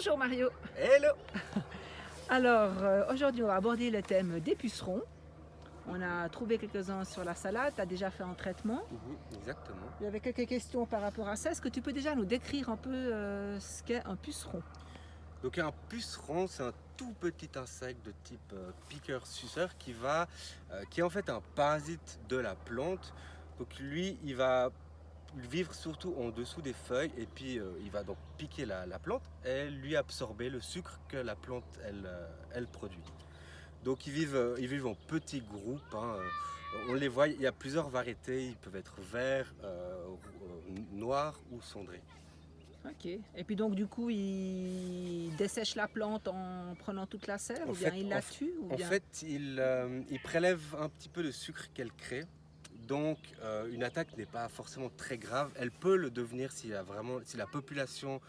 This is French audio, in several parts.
Bonjour Mario. Hello! Alors aujourd'hui on va aborder le thème des pucerons. On a trouvé quelques-uns sur la salade, tu as déjà fait un traitement. Exactement. Il y avait quelques questions par rapport à ça. Est-ce que tu peux déjà nous décrire un peu ce qu'est un puceron? Donc un puceron, c'est un tout petit insecte de type piqueur-suceur qui est en fait un parasite de la plante. Donc lui, il va vivre surtout en dessous des feuilles et puis il va donc piquer la plante et lui absorber le sucre que la plante elle produit. Donc ils vivent en petits groupes, hein. On les voit, il y a plusieurs variétés, ils peuvent être verts, noirs ou cendrés. Ok. Et puis donc du coup il dessèche la plante en prenant toute la sève En ou bien fait, il la tue ou en bien... fait il prélève un petit peu le sucre qu'elle crée. Donc une attaque n'est pas forcément très grave. Elle peut le devenir si la population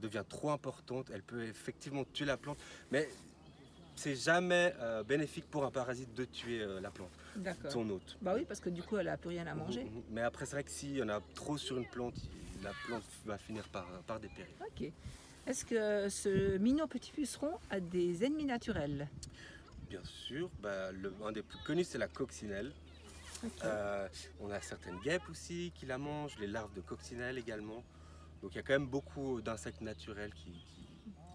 devient trop importante. Elle peut effectivement tuer la plante. Mais c'est jamais bénéfique pour un parasite de tuer la plante, D'accord. son hôte. Bah oui, parce que du coup elle a plus rien à manger. Mais après, c'est vrai que s'il y en a trop sur une plante, la plante va finir par dépérir. Ok. Est-ce que ce mignon petit puceron a des ennemis naturels? Bien sûr, un des plus connus, c'est la coccinelle. Ok. On a certaines guêpes aussi qui la mangent, les larves de coccinelle également. Donc il y a quand même beaucoup d'insectes naturels qui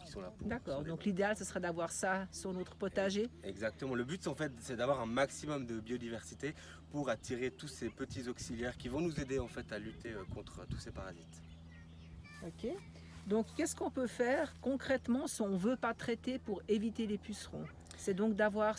sont là pour D'accord, survivre. donc l'idéal ce serait d'avoir ça sur notre potager. Exactement. Le but, en fait, c'est d'avoir un maximum de biodiversité pour attirer tous ces petits auxiliaires qui vont nous aider en fait à lutter contre tous ces parasites. Ok. Donc qu'est-ce qu'on peut faire concrètement si on ne veut pas traiter pour éviter les pucerons? C'est donc d'avoir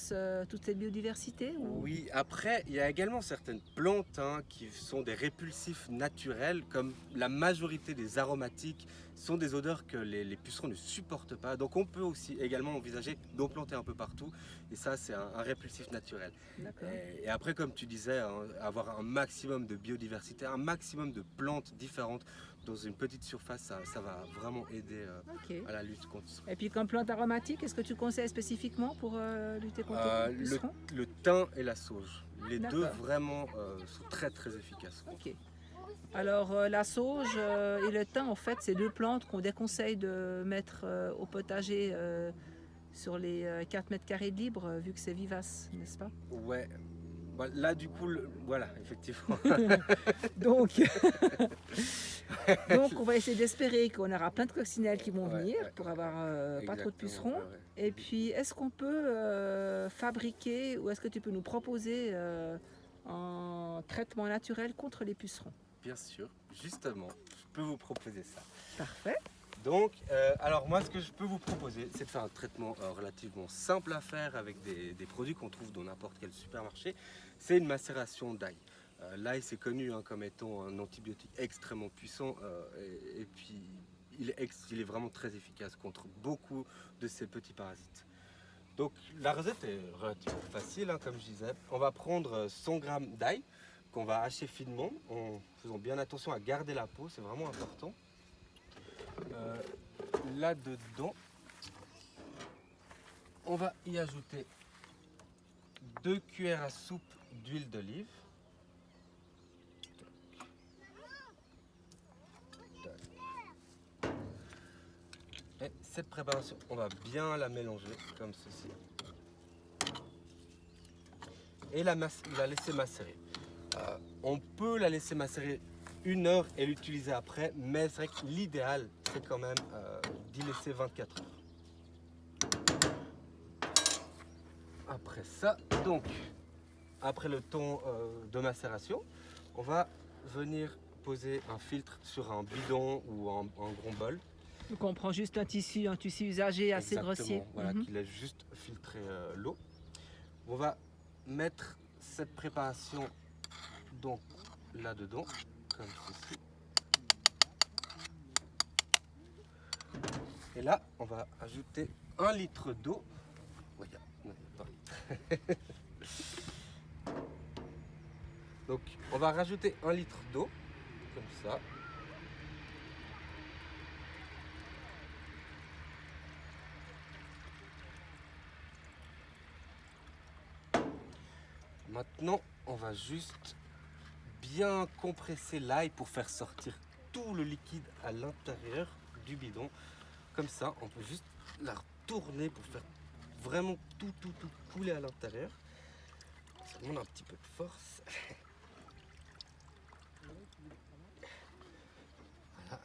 toute cette biodiversité ou... Oui, après, il y a également certaines plantes qui sont des répulsifs naturels, comme la majorité des aromatiques sont des odeurs que les pucerons ne supportent pas. Donc on peut aussi également envisager d'en planter un peu partout, et ça c'est un répulsif naturel. D'accord. Et après, comme tu disais, avoir un maximum de biodiversité, un maximum de plantes différentes dans une petite surface, ça va vraiment aider Ok. à la lutte contre ça. Et puis comme plante aromatique, est-ce que tu conseilles spécifiquement pour lutter contre les pucerons? Le thym et la sauge, les deux D'accord. vraiment sont très très efficaces. Ok. Alors la sauge et le thym, en fait, c'est deux plantes qu'on déconseille de mettre au potager sur les 4 mètres carrés de libre, vu que c'est vivace, n'est-ce pas? Ouais, là du coup, voilà, effectivement. Donc, donc on va essayer d'espérer qu'on aura plein de coccinelles qui vont Ouais, venir ouais, pour avoir pas trop de exactement, pucerons. ouais. Et puis, est-ce qu'on peut fabriquer ou est-ce que tu peux nous proposer un traitement naturel contre les pucerons? Bien sûr, justement, je peux vous proposer ça. Parfait. Donc, alors moi, ce que je peux vous proposer, c'est de faire un traitement relativement simple à faire avec des produits qu'on trouve dans n'importe quel supermarché. C'est une macération d'ail. L'ail, c'est connu comme étant un antibiotique extrêmement puissant et puis il est vraiment très efficace contre beaucoup de ces petits parasites. Donc la recette est relativement facile, comme je disais. On va prendre 100 g d'ail qu'on va hacher finement en faisant bien attention à garder la peau, c'est vraiment important. Là-dedans, on va y ajouter 2 cuillères à soupe d'huile d'olive. Et cette préparation, on va bien la mélanger comme ceci. Et la laisser macérer. On peut la laisser macérer 1 heure et l'utiliser après, mais c'est vrai que l'idéal, c'est quand même d'y laisser 24 heures. Après ça, donc, après le temps de macération, on va venir poser un filtre sur un bidon ou un grand bol. Donc on prend juste un tissu usagé assez Exactement, grossier. voilà, qui laisse juste filtrer l'eau. On va mettre cette préparation donc là-dedans, comme ceci. Et là, on va ajouter 1 litre d'eau. Donc, on va rajouter 1 litre d'eau, comme ça. Maintenant, on va juste bien compresser l'ail pour faire sortir tout le liquide à l'intérieur du bidon. comme ça, on peut juste la retourner pour faire vraiment tout couler à l'intérieur. Ça demande un petit peu de force. Voilà.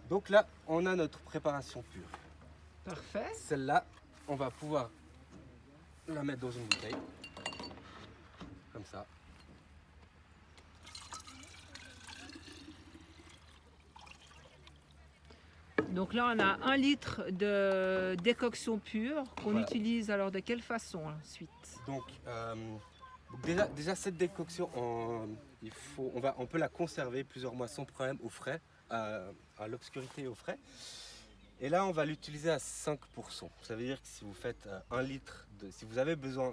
Donc là, on a notre préparation pure. Parfait. Celle-là, on va pouvoir la mettre dans une bouteille. Comme ça. Donc là, on a 1 litre de décoction pure qu'on Voilà. utilise alors de quelle façon ensuite? Donc déjà cette décoction, on peut la conserver plusieurs mois sans problème au frais, à l'obscurité et au frais. Et là, on va l'utiliser à 5%. Ça veut dire que si vous faites si vous avez besoin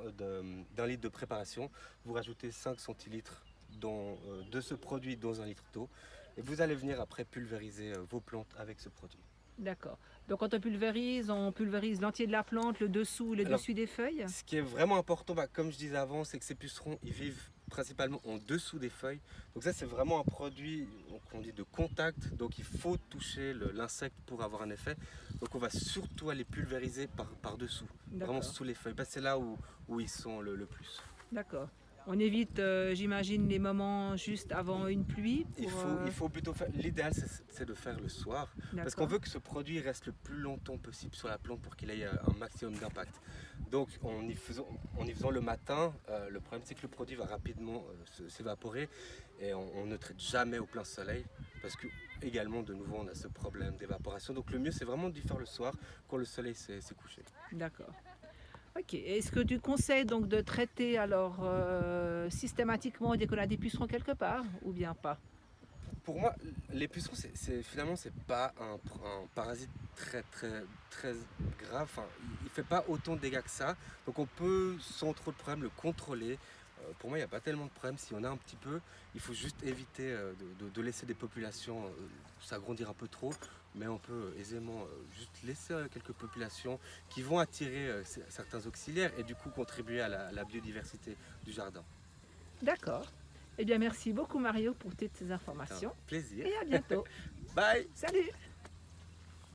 d'un litre de préparation, vous rajoutez 5 centilitres de ce produit dans 1 litre d'eau. Et vous allez venir après pulvériser vos plantes avec ce produit. D'accord. Donc quand on pulvérise l'entier de la plante, le dessous, le Alors, dessus des feuilles? Ce qui est vraiment important, comme je disais avant, c'est que ces pucerons, ils vivent principalement en dessous des feuilles. Donc ça, c'est vraiment un produit qu'on dit de contact. Donc il faut toucher l'insecte pour avoir un effet. Donc on va surtout aller pulvériser par dessous, vraiment D'accord. sous les feuilles. Parce que c'est là où ils sont le plus. D'accord. On évite, j'imagine, les moments juste avant une pluie. Il faut plutôt faire. L'idéal, c'est de faire le soir. Parce qu'on veut que ce produit reste le plus longtemps possible sur la plante pour qu'il ait un maximum d'impact. Donc en y faisant le matin, le problème c'est que le produit va rapidement s'évaporer et on ne traite jamais au plein soleil parce que également de nouveau on a ce problème d'évaporation. Donc le mieux c'est vraiment d'y faire le soir quand le soleil s'est couché. D'accord. Ok. Est-ce que tu conseilles donc de traiter alors systématiquement dès qu'on a des pucerons quelque part ou bien pas? Pour moi, les pucerons, finalement, c'est pas un parasite très grave. Enfin, il fait pas autant de dégâts que ça. Donc on peut, sans trop de problème, le contrôler. Pour moi, il n'y a pas tellement de problème. Si on a un petit peu, il faut juste éviter de laisser des populations s'agrandir un peu trop. Mais on peut aisément juste laisser quelques populations qui vont attirer certains auxiliaires et du coup contribuer à la biodiversité du jardin. D'accord. Eh bien, merci beaucoup Mario pour toutes ces C'est un informations plaisir. et à bientôt. Bye! Salut!